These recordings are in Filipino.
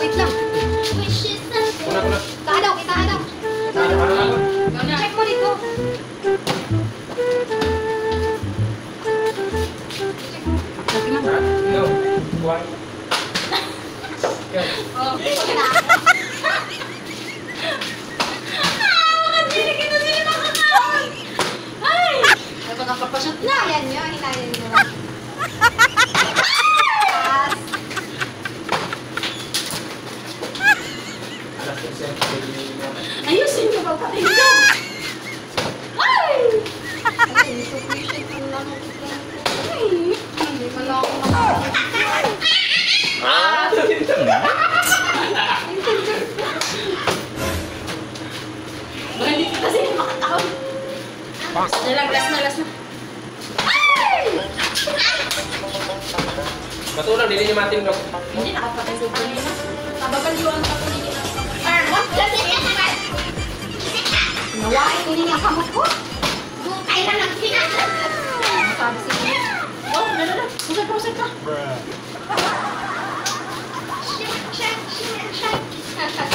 wait lang. Kita daw, kita daw. Check mo dito. Check mo. Yo, buwan. Oh, okay na. Nakakapashoot na. Ayan nyo. Hinayan nyo. Ayusin nyo magpatindog. Ay! Ay, insufficient ang lamang ito. Ay, hindi pa lang ako nakakapagod. Baka hindi ko kasi makatawag. Last na. Matulang, hindi niya matindog. Hindi nakapatindog ko nila. Kababaliwan ka po nila. What? Nawain ko nila kamot ko. Bukay na lang sila. Sabi siya. Oh, lala. Pusay ka. Shake.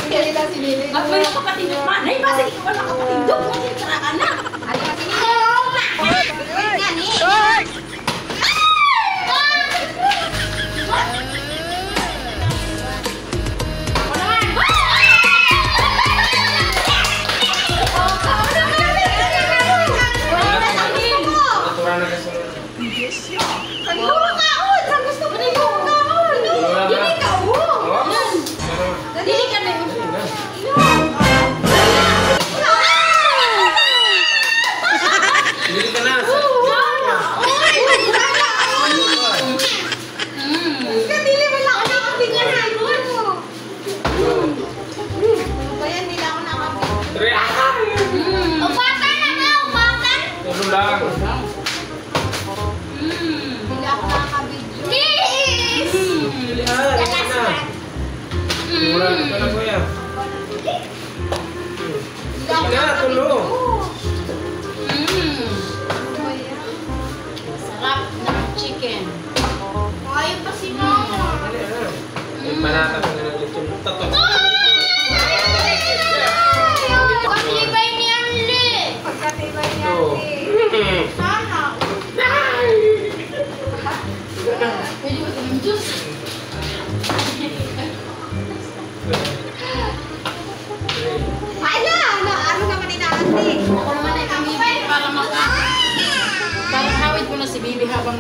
Hindi nila si Lili. Ba't mo nakapatindog man? Ay, basta hindi ka ba nakapatindog? Hindi ka na anak. Ay, kasi nila. Sarap ng chicken. Ayaw pa si Mama. Manata ko na ng lechon. Tato. Pagkatibay ni Anli. Pagkatibay ni Anli. Sana. Pwede ba ito ng juice? Ano naman inaanli? Ako naman ay pamibig para parang hawid ko na si Bibi habang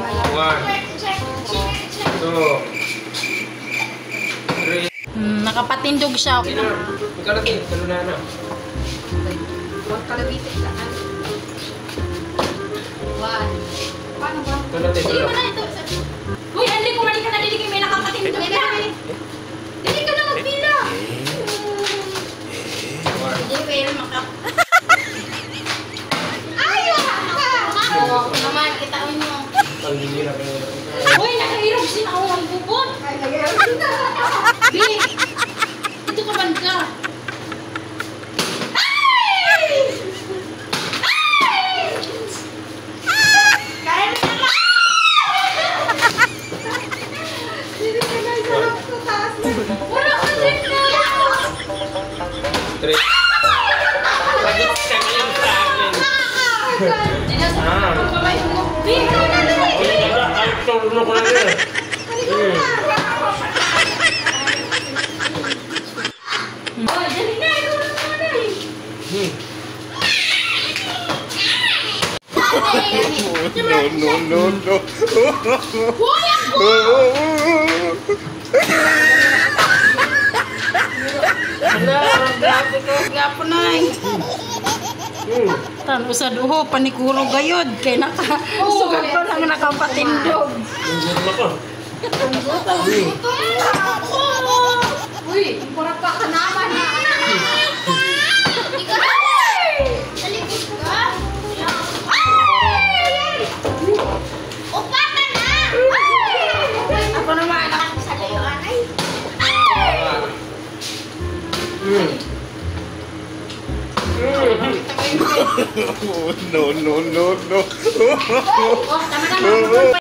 Check. 2, 3. nakapatindog siya. Ikaw natin, kalunan na. Huwag kalabitin ka. 1. Paano ba? Ikaw natin, Hindi mo na ito. Uy, Anli, kumali ka na. Dili may nakapatindog na. Dili ka na magpila. Hindi, pero ayaw ka! Oo, naman, kitain mo. Pag-hihirap na yun. Uy, nakahirap si Nao ang bubon. Ay, nakahirap si Nao. Bi, dito ka banda. Ay! Kaya mo na lang! Dito ka na, sarap ko taas na. Wala ka din na! 3. Lagi ka ngayon sa akin. Ay, tulog ko na yun. No. Gapo na tan usad uho panikuro gayod kay sugat pa lang nakapatindog. Uy, para pa ka naman. Ako naman sa layuan ay. No. Oh, tama na.